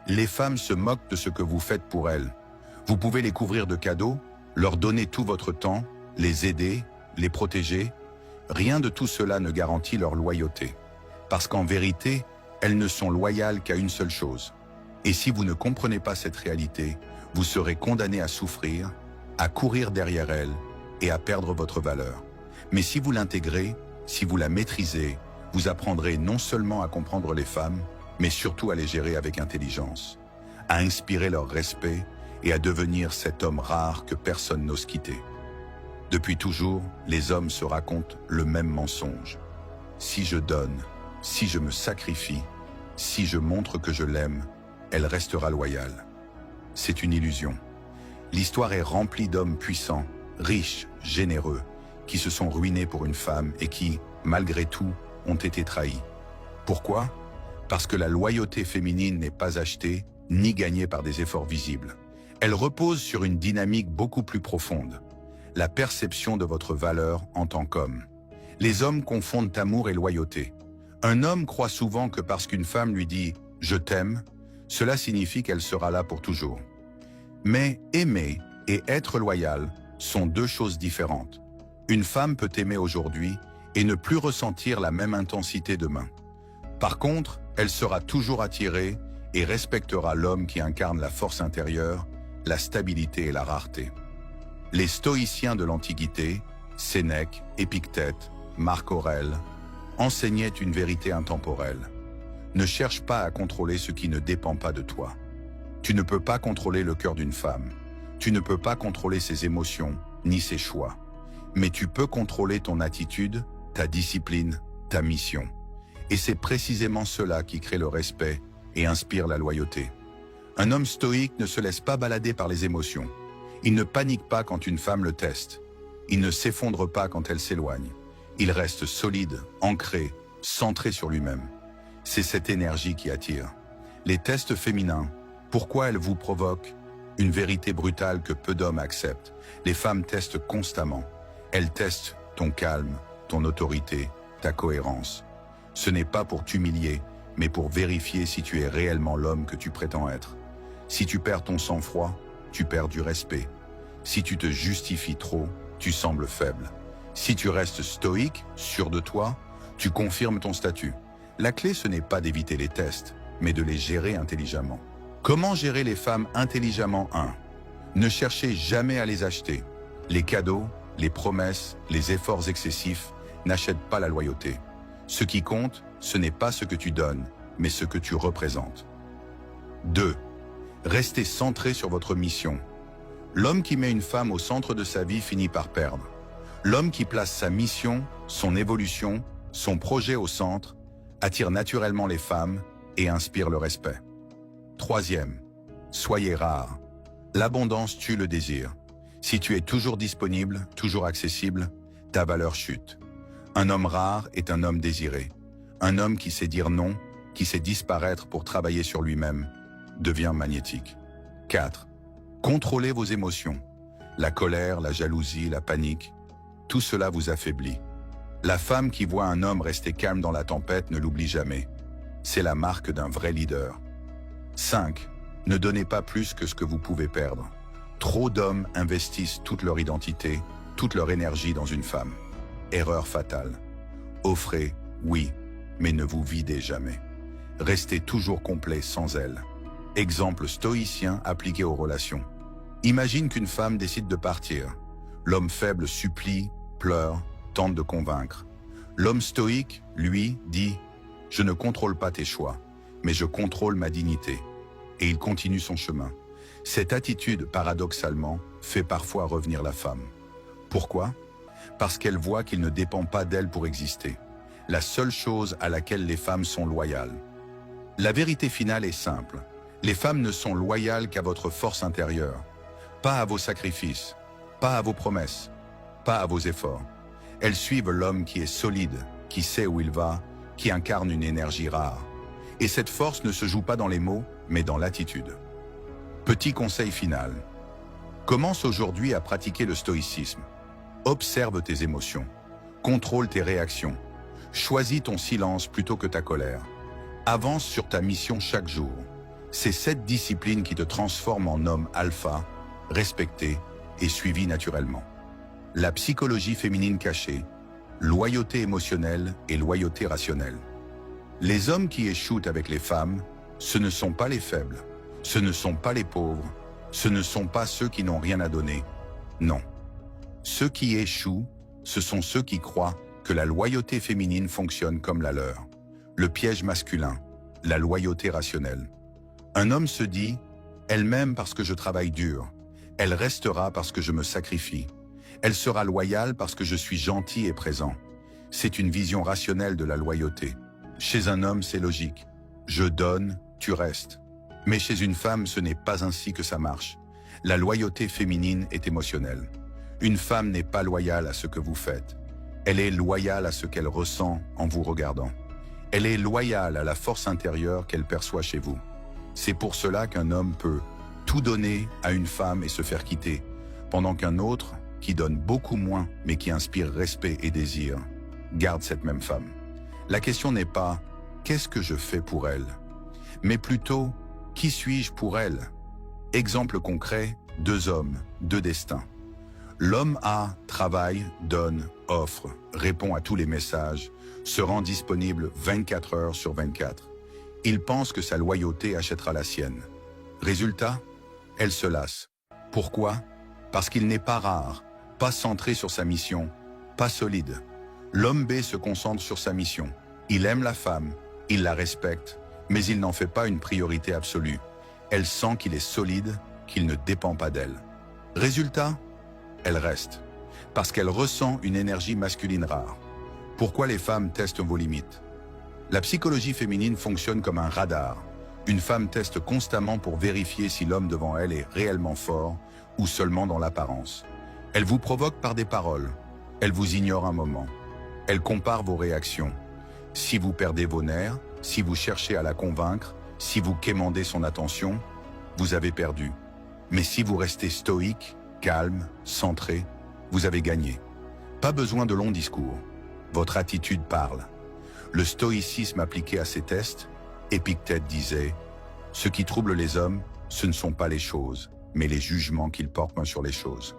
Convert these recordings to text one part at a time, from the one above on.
Les femmes se moquent de ce que vous faites pour elles. Vous pouvez les couvrir de cadeaux, leur donner tout votre temps, les aider, les protéger. Rien de tout cela ne garantit leur loyauté. Parce qu'en vérité, elles ne sont loyales qu'à une seule chose. Et si vous ne comprenez pas cette réalité, vous serez condamné à souffrir, à courir derrière elles et à perdre votre valeur. Mais si vous l'intégrez, si vous la maîtrisez, vous apprendrez non seulement à comprendre les femmes, mais surtout à les gérer avec intelligence, à inspirer leur respect et à devenir cet homme rare que personne n'ose quitter. Depuis toujours, les hommes se racontent le même mensonge. Si je donne, si je me sacrifie, si je montre que je l'aime, elle restera loyale. C'est une illusion. L'histoire est remplie d'hommes puissants, riches, généreux, qui se sont ruinés pour une femme et qui, malgré tout, ont été trahis. Pourquoi ? Parce que la loyauté féminine n'est pas achetée, ni gagnée par des efforts visibles. Elle repose sur une dynamique beaucoup plus profonde. La perception de votre valeur en tant qu'homme. Les hommes confondent amour et loyauté. Un homme croit souvent que parce qu'une femme lui dit « je t'aime », cela signifie qu'elle sera là pour toujours. Mais aimer et être loyal sont deux choses différentes. Une femme peut aimer aujourd'hui et ne plus ressentir la même intensité demain. Par contre, elle sera toujours attirée et respectera l'homme qui incarne la force intérieure, la stabilité et la rareté. Les stoïciens de l'Antiquité, Sénèque, Épictète, Marc Aurèle, enseignaient une vérité intemporelle. Ne cherche pas à contrôler ce qui ne dépend pas de toi. Tu ne peux pas contrôler le cœur d'une femme. Tu ne peux pas contrôler ses émotions, ni ses choix. Mais tu peux contrôler ton attitude, ta discipline, ta mission. Et c'est précisément cela qui crée le respect et inspire la loyauté. Un homme stoïque ne se laisse pas balader par les émotions. Il ne panique pas quand une femme le teste. Il ne s'effondre pas quand elle s'éloigne. Il reste solide, ancré, centré sur lui-même. C'est cette énergie qui attire. Les tests féminins, pourquoi elles vous provoquent? Une vérité brutale que peu d'hommes acceptent. Les femmes testent constamment. Elles testent ton calme, ton autorité, ta cohérence. Ce n'est pas pour t'humilier, mais pour vérifier si tu es réellement l'homme que tu prétends être. Si tu perds ton sang-froid, tu perds du respect. Si tu te justifies trop, tu sembles faible. Si tu restes stoïque, sûr de toi, tu confirmes ton statut. La clé, ce n'est pas d'éviter les tests, mais de les gérer intelligemment. Comment gérer les femmes intelligemment? 1. Ne cherchez jamais à les acheter. Les cadeaux, les promesses, les efforts excessifs n'achètent pas la loyauté. Ce qui compte, ce n'est pas ce que tu donnes, mais ce que tu représentes. 2. Restez centré sur votre mission. L'homme qui met une femme au centre de sa vie finit par perdre. L'homme qui place sa mission, son évolution, son projet au centre, attire naturellement les femmes et inspire le respect. 3. Soyez rare. L'abondance tue le désir. Si tu es toujours disponible, toujours accessible, ta valeur chute. Un homme rare est un homme désiré. Un homme qui sait dire non, qui sait disparaître pour travailler sur lui-même, devient magnétique. 4. Contrôlez vos émotions. La colère, la jalousie, la panique, tout cela vous affaiblit. La femme qui voit un homme rester calme dans la tempête ne l'oublie jamais. C'est la marque d'un vrai leader. 5. Ne donnez pas plus que ce que vous pouvez perdre. Trop d'hommes investissent toute leur identité, toute leur énergie dans une femme. Erreur fatale. Offrez, oui, mais ne vous videz jamais. Restez toujours complet sans elle. Exemple stoïcien appliqué aux relations. Imagine qu'une femme décide de partir. L'homme faible supplie, pleure, tente de convaincre. L'homme stoïque, lui, dit « Je ne contrôle pas tes choix, mais je contrôle ma dignité. » Et il continue son chemin. Cette attitude, paradoxalement, fait parfois revenir la femme. Pourquoi? Parce qu'elle voit qu'il ne dépend pas d'elle pour exister. La seule chose à laquelle les femmes sont loyales. La vérité finale est simple. Les femmes ne sont loyales qu'à votre force intérieure, pas à vos sacrifices, pas à vos promesses, pas à vos efforts. Elles suivent l'homme qui est solide, qui sait où il va, qui incarne une énergie rare. Et cette force ne se joue pas dans les mots, mais dans l'attitude. Petit conseil final. Commence aujourd'hui à pratiquer le stoïcisme. Observe tes émotions. Contrôle tes réactions. Choisis ton silence plutôt que ta colère. Avance sur ta mission chaque jour. C'est cette discipline qui te transforme en homme alpha, respecté et suivi naturellement. La psychologie féminine cachée, loyauté émotionnelle et loyauté rationnelle. Les hommes qui échouent avec les femmes, ce ne sont pas les faibles, ce ne sont pas les pauvres, ce ne sont pas ceux qui n'ont rien à donner. Non. Ceux qui échouent, ce sont ceux qui croient que la loyauté féminine fonctionne comme la leur. Le piège masculin, la loyauté rationnelle. Un homme se dit « Elle m'aime parce que je travaille dur. Elle restera parce que je me sacrifie. Elle sera loyale parce que je suis gentil et présent. » C'est une vision rationnelle de la loyauté. Chez un homme, c'est logique. Je donne, tu restes. Mais chez une femme, ce n'est pas ainsi que ça marche. La loyauté féminine est émotionnelle. Une femme n'est pas loyale à ce que vous faites. Elle est loyale à ce qu'elle ressent en vous regardant. Elle est loyale à la force intérieure qu'elle perçoit chez vous. C'est pour cela qu'un homme peut tout donner à une femme et se faire quitter, pendant qu'un autre, qui donne beaucoup moins mais qui inspire respect et désir, garde cette même femme. La question n'est pas « qu'est-ce que je fais pour elle ?» mais plutôt « qui suis-je pour elle ?» Exemple concret, 2 hommes, 2 destins. L'homme A travaille, donne, offre, répond à tous les messages, se rend disponible 24 heures sur 24. Il pense que sa loyauté achètera la sienne. Résultat, elle se lasse. Pourquoi? Parce qu'il n'est pas rare, pas centré sur sa mission, pas solide. L'homme B se concentre sur sa mission. Il aime la femme, il la respecte, mais il n'en fait pas une priorité absolue. Elle sent qu'il est solide, qu'il ne dépend pas d'elle. Résultat, elle reste, parce qu'elle ressent une énergie masculine rare. Pourquoi les femmes testent vos limites? La psychologie féminine fonctionne comme un radar. Une femme teste constamment pour vérifier si l'homme devant elle est réellement fort ou seulement dans l'apparence. Elle vous provoque par des paroles. Elle vous ignore un moment. Elle compare vos réactions. Si vous perdez vos nerfs, si vous cherchez à la convaincre, si vous quémandez son attention, vous avez perdu. Mais si vous restez stoïque, calme, centré, vous avez gagné. Pas besoin de longs discours. Votre attitude parle. Le stoïcisme appliqué à ces tests, Épictète disait « Ce qui trouble les hommes, ce ne sont pas les choses, mais les jugements qu'ils portent sur les choses. »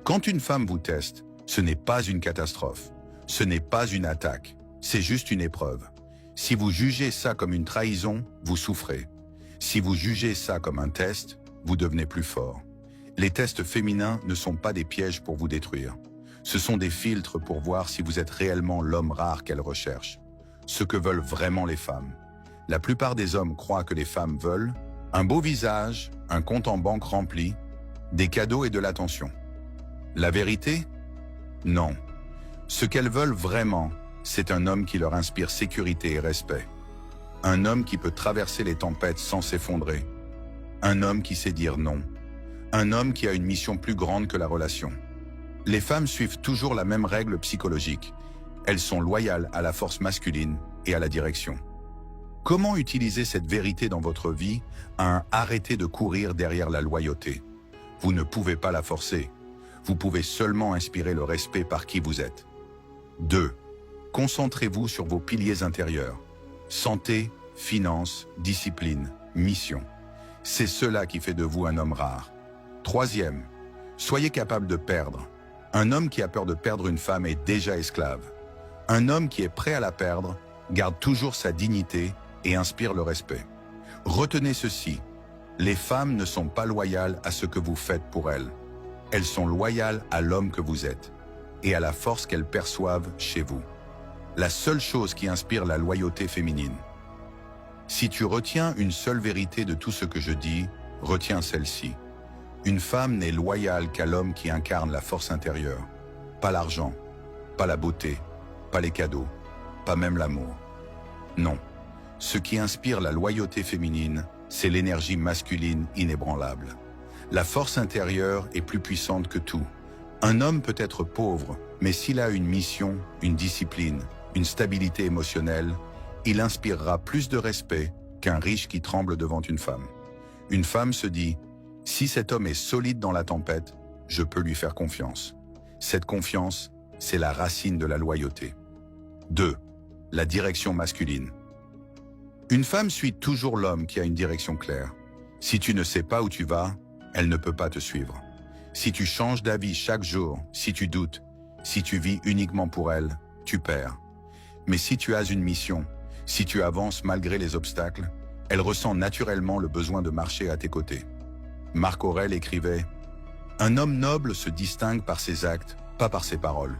Quand une femme vous teste, ce n'est pas une catastrophe, ce n'est pas une attaque, c'est juste une épreuve. Si vous jugez ça comme une trahison, vous souffrez. Si vous jugez ça comme un test, vous devenez plus fort. Les tests féminins ne sont pas des pièges pour vous détruire. Ce sont des filtres pour voir si vous êtes réellement l'homme rare qu'elles recherchent. Ce que veulent vraiment les femmes. La plupart des hommes croient que les femmes veulent un beau visage, un compte en banque rempli, des cadeaux et de l'attention. La vérité? Non. Ce qu'elles veulent vraiment, c'est un homme qui leur inspire sécurité et respect. Un homme qui peut traverser les tempêtes sans s'effondrer. Un homme qui sait dire non. Un homme qui a une mission plus grande que la relation. Les femmes suivent toujours la même règle psychologique. Elles sont loyales à la force masculine et à la direction. Comment utiliser cette vérité dans votre vie à arrêter de courir derrière la loyauté? Vous ne pouvez pas la forcer. Vous pouvez seulement inspirer le respect par qui vous êtes. 2. Concentrez-vous sur vos piliers intérieurs. Santé, finances, discipline, mission. C'est cela qui fait de vous un homme rare. 3e, soyez capable de perdre. Un homme qui a peur de perdre une femme est déjà esclave. Un homme qui est prêt à la perdre garde toujours sa dignité et inspire le respect. Retenez ceci, les femmes ne sont pas loyales à ce que vous faites pour elles. Elles sont loyales à l'homme que vous êtes et à la force qu'elles perçoivent chez vous. La seule chose qui inspire la loyauté féminine. Si tu retiens une seule vérité de tout ce que je dis, retiens celle-ci. Une femme n'est loyale qu'à l'homme qui incarne la force intérieure. Pas l'argent, pas la beauté, pas les cadeaux, pas même l'amour. Non. Ce qui inspire la loyauté féminine, c'est l'énergie masculine inébranlable. La force intérieure est plus puissante que tout. Un homme peut être pauvre, mais s'il a une mission, une discipline, une stabilité émotionnelle, il inspirera plus de respect qu'un riche qui tremble devant une femme. Une femme se dit « Si cet homme est solide dans la tempête, je peux lui faire confiance. » Cette confiance, c'est la racine de la loyauté. 2. La direction masculine. Une femme suit toujours l'homme qui a une direction claire. Si tu ne sais pas où tu vas, elle ne peut pas te suivre. Si tu changes d'avis chaque jour, si tu doutes, si tu vis uniquement pour elle, tu perds. Mais si tu as une mission, si tu avances malgré les obstacles, elle ressent naturellement le besoin de marcher à tes côtés. Marc Aurèle écrivait « Un homme noble se distingue par ses actes, pas par ses paroles.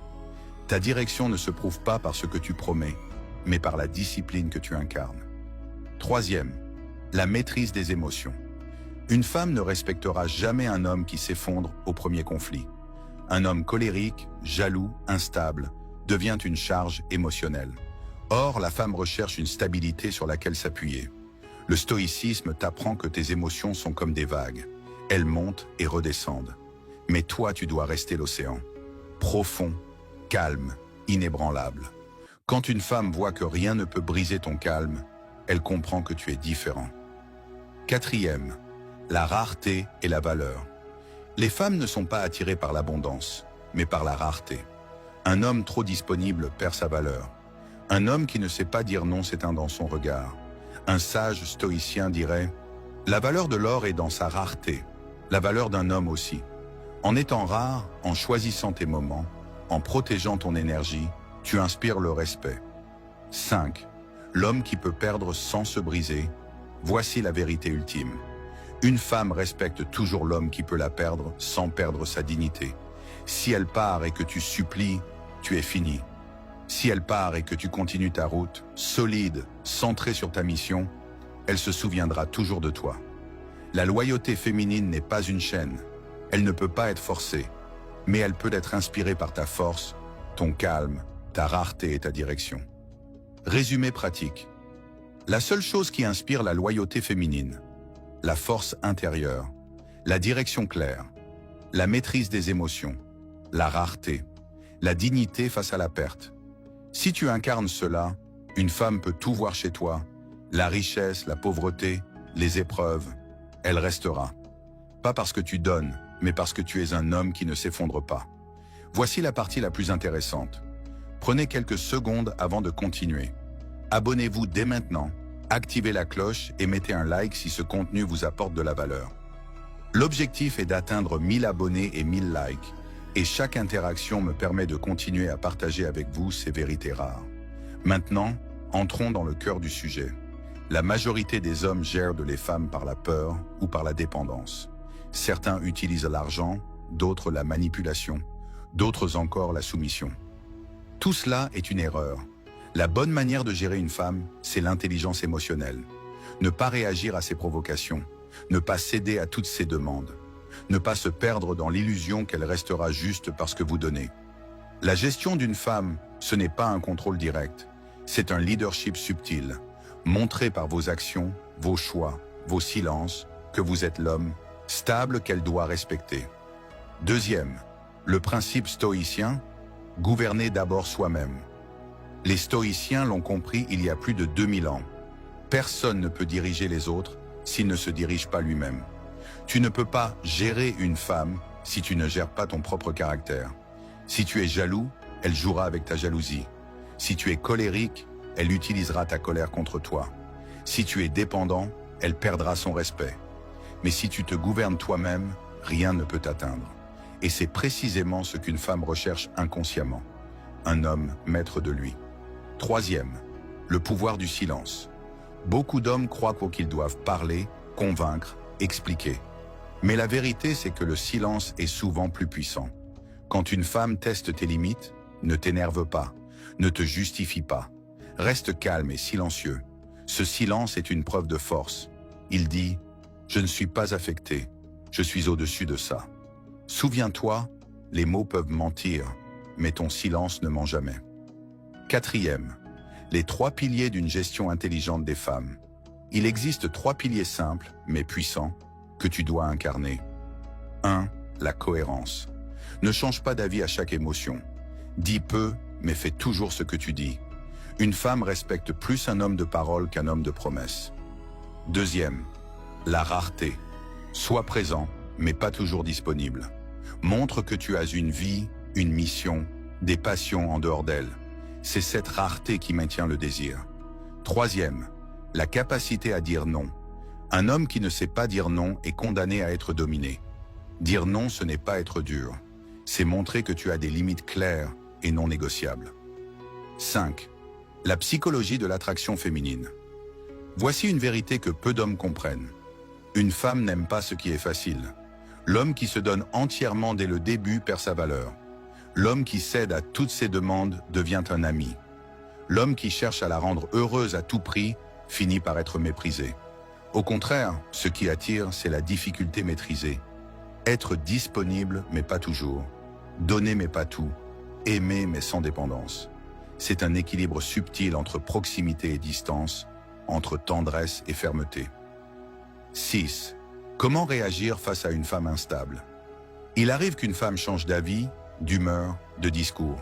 Ta direction ne se prouve pas par ce que tu promets, mais par la discipline que tu incarnes. » Troisième, la maîtrise des émotions. Une femme ne respectera jamais un homme qui s'effondre au premier conflit. Un homme colérique, jaloux, instable, devient une charge émotionnelle. Or, la femme recherche une stabilité sur laquelle s'appuyer. Le stoïcisme t'apprend que tes émotions sont comme des vagues. Elles montent et redescendent. Mais toi, tu dois rester l'océan. Profond, calme, inébranlable. Quand une femme voit que rien ne peut briser ton calme, elle comprend que tu es différent. Quatrième, la rareté et la valeur. Les femmes ne sont pas attirées par l'abondance, mais par la rareté. Un homme trop disponible perd sa valeur. Un homme qui ne sait pas dire non s'éteint dans son regard. Un sage stoïcien dirait « La valeur de l'or est dans sa rareté, la valeur d'un homme aussi. En étant rare, en choisissant tes moments, en protégeant ton énergie, tu inspires le respect. » 5. L'homme qui peut perdre sans se briser. Voici la vérité ultime. Une femme respecte toujours l'homme qui peut la perdre sans perdre sa dignité. Si elle part et que tu supplies, tu es fini. Si elle part et que tu continues ta route, solide, centrée sur ta mission, elle se souviendra toujours de toi. La loyauté féminine n'est pas une chaîne. Elle ne peut pas être forcée, mais elle peut être inspirée par ta force, ton calme, ta rareté et ta direction. Résumé pratique. La seule chose qui inspire la loyauté féminine, la force intérieure, la direction claire, la maîtrise des émotions, la rareté, la dignité face à la perte. Si tu incarnes cela, une femme peut tout voir chez toi, la richesse, la pauvreté, les épreuves, elle restera. Pas parce que tu donnes, mais parce que tu es un homme qui ne s'effondre pas. Voici la partie la plus intéressante. Prenez quelques secondes avant de continuer. Abonnez-vous dès maintenant, activez la cloche et mettez un like si ce contenu vous apporte de la valeur. L'objectif est d'atteindre 1000 abonnés et 1000 likes, et chaque interaction me permet de continuer à partager avec vous ces vérités rares. Maintenant, entrons dans le cœur du sujet. La majorité des hommes gèrent les femmes par la peur ou par la dépendance. Certains utilisent l'argent, d'autres la manipulation, d'autres encore la soumission. Tout cela est une erreur. La bonne manière de gérer une femme, c'est l'intelligence émotionnelle. Ne pas réagir à ses provocations, ne pas céder à toutes ses demandes, ne pas se perdre dans l'illusion qu'elle restera juste parce que vous donnez. La gestion d'une femme, ce n'est pas un contrôle direct, c'est un leadership subtil, montré par vos actions, vos choix, vos silences, que vous êtes l'homme, stable qu'elle doit respecter. Deuxième, le principe stoïcien, gouverner d'abord soi-même. Les stoïciens l'ont compris il y a plus de 2000 ans. Personne ne peut diriger les autres s'il ne se dirige pas lui-même. Tu ne peux pas gérer une femme si tu ne gères pas ton propre caractère. Si tu es jaloux, elle jouera avec ta jalousie. Si tu es colérique, elle utilisera ta colère contre toi. Si tu es dépendant, elle perdra son respect. Mais si tu te gouvernes toi-même, rien ne peut t'atteindre. Et c'est précisément ce qu'une femme recherche inconsciemment. Un homme maître de lui. Troisième, le pouvoir du silence. Beaucoup d'hommes croient qu'ils doivent parler, convaincre, expliquer. Mais la vérité, c'est que le silence est souvent plus puissant. Quand une femme teste tes limites, ne t'énerve pas, ne te justifie pas. Reste calme et silencieux. Ce silence est une preuve de force. Il dit « Je ne suis pas affecté, je suis au-dessus de ça ». Souviens-toi, les mots peuvent mentir, mais ton silence ne ment jamais. Quatrième, les 3 piliers d'une gestion intelligente des femmes. Il existe 3 piliers simples, mais puissants, que tu dois incarner. 1. La cohérence. Ne change pas d'avis à chaque émotion. Dis peu, mais fais toujours ce que tu dis. Une femme respecte plus un homme de parole qu'un homme de promesse. Deuxième, la rareté. Sois présent, mais pas toujours disponible. Montre que tu as une vie, une mission, des passions en dehors d'elle. C'est cette rareté qui maintient le désir. Troisième, la capacité à dire non. Un homme qui ne sait pas dire non est condamné à être dominé. Dire non, ce n'est pas être dur. C'est montrer que tu as des limites claires et non négociables. 5. La psychologie de l'attraction féminine. Voici une vérité que peu d'hommes comprennent. Une femme n'aime pas ce qui est facile. L'homme qui se donne entièrement dès le début perd sa valeur. L'homme qui cède à toutes ses demandes devient un ami. L'homme qui cherche à la rendre heureuse à tout prix finit par être méprisé. Au contraire, ce qui attire, c'est la difficulté maîtrisée. Être disponible, mais pas toujours. Donner, mais pas tout. Aimer, mais sans dépendance. C'est un équilibre subtil entre proximité et distance, entre tendresse et fermeté. 6. Comment réagir face à une femme instable? Il arrive qu'une femme change d'avis, d'humeur, de discours.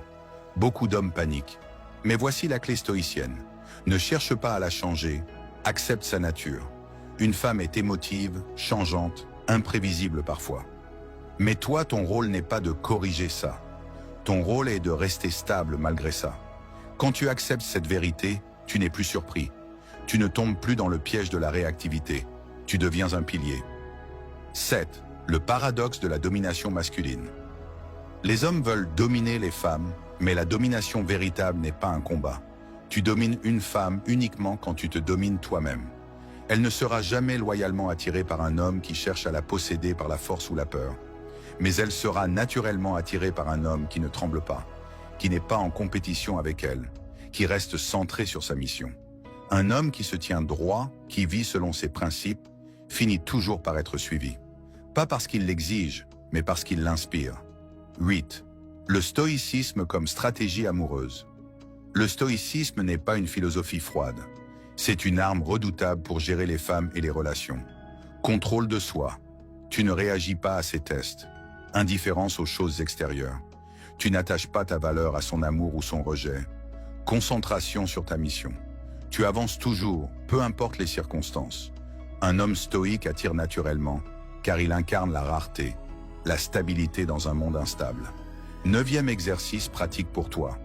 Beaucoup d'hommes paniquent. Mais voici la clé stoïcienne. Ne cherche pas à la changer, accepte sa nature. Une femme est émotive, changeante, imprévisible parfois. Mais toi, ton rôle n'est pas de corriger ça. Ton rôle est de rester stable malgré ça. Quand tu acceptes cette vérité, tu n'es plus surpris. Tu ne tombes plus dans le piège de la réactivité. Tu deviens un pilier. 7. Le paradoxe de la domination masculine. Les hommes veulent dominer les femmes, mais la domination véritable n'est pas un combat. Tu domines une femme uniquement quand tu te domines toi-même. Elle ne sera jamais loyalement attirée par un homme qui cherche à la posséder par la force ou la peur. Mais elle sera naturellement attirée par un homme qui ne tremble pas, qui n'est pas en compétition avec elle, qui reste centré sur sa mission. Un homme qui se tient droit, qui vit selon ses principes, finit toujours par être suivi. Pas parce qu'il l'exige, mais parce qu'il l'inspire. 8. Le stoïcisme comme stratégie amoureuse. Le stoïcisme n'est pas une philosophie froide. C'est une arme redoutable pour gérer les femmes et les relations. Contrôle de soi. Tu ne réagis pas à ses tests. Indifférence aux choses extérieures. Tu n'attaches pas ta valeur à son amour ou son rejet. Concentration sur ta mission. Tu avances toujours, peu importe les circonstances. Un homme stoïque attire naturellement, car il incarne la rareté, la stabilité dans un monde instable. 9e exercice pratique pour toi.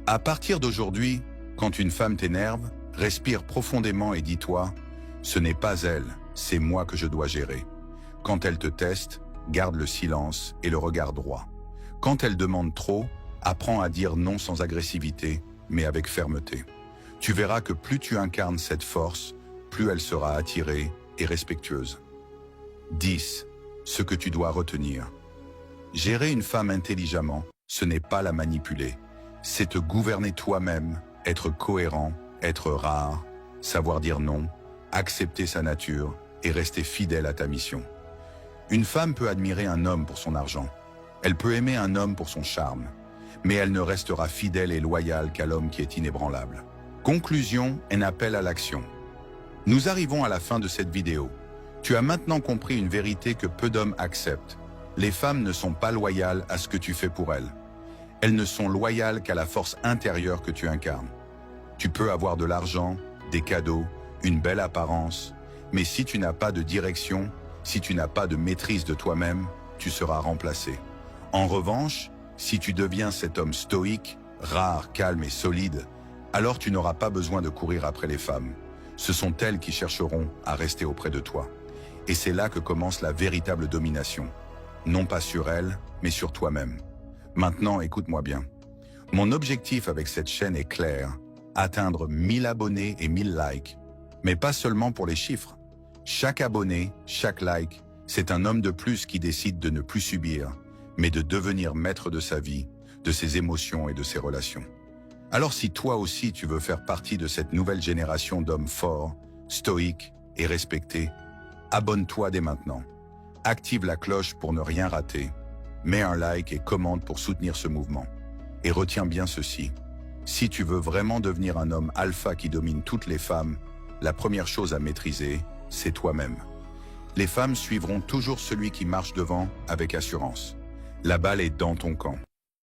À partir d'aujourd'hui, quand une femme t'énerve, respire profondément et dis-toi, ce n'est pas elle, c'est moi que je dois gérer. Quand elle te teste, garde le silence et le regard droit. Quand elle demande trop, apprends à dire non sans agressivité, mais avec fermeté. Tu verras que plus tu incarnes cette force, plus elle sera attirée et respectueuse. 10. Ce que tu dois retenir. Gérer une femme intelligemment, ce n'est pas la manipuler. C'est te gouverner toi-même, être cohérent, être rare, savoir dire non, accepter sa nature et rester fidèle à ta mission. Une femme peut admirer un homme pour son argent. Elle peut aimer un homme pour son charme. Mais elle ne restera fidèle et loyale qu'à l'homme qui est inébranlable. Conclusion, un appel à l'action. Nous arrivons à la fin de cette vidéo. Tu as maintenant compris une vérité que peu d'hommes acceptent. Les femmes ne sont pas loyales à ce que tu fais pour elles. Elles ne sont loyales qu'à la force intérieure que tu incarnes. Tu peux avoir de l'argent, des cadeaux, une belle apparence, mais si tu n'as pas de direction, si tu n'as pas de maîtrise de toi-même, tu seras remplacé. En revanche, si tu deviens cet homme stoïque, rare, calme et solide, alors tu n'auras pas besoin de courir après les femmes. Ce sont elles qui chercheront à rester auprès de toi. Et c'est là que commence la véritable domination. Non pas sur elles, mais sur toi-même. Maintenant, écoute-moi bien. Mon objectif avec cette chaîne est clair, atteindre 1000 abonnés et 1000 likes. Mais pas seulement pour les chiffres. Chaque abonné, chaque like, c'est un homme de plus qui décide de ne plus subir, mais de devenir maître de sa vie, de ses émotions et de ses relations. Alors si toi aussi tu veux faire partie de cette nouvelle génération d'hommes forts, stoïques et respectés, abonne-toi dès maintenant. Active la cloche pour ne rien rater. Mets un like et commente pour soutenir ce mouvement. Et retiens bien ceci. Si tu veux vraiment devenir un homme alpha qui domine toutes les femmes, la première chose à maîtriser, c'est toi-même. Les femmes suivront toujours celui qui marche devant avec assurance. La balle est dans ton camp.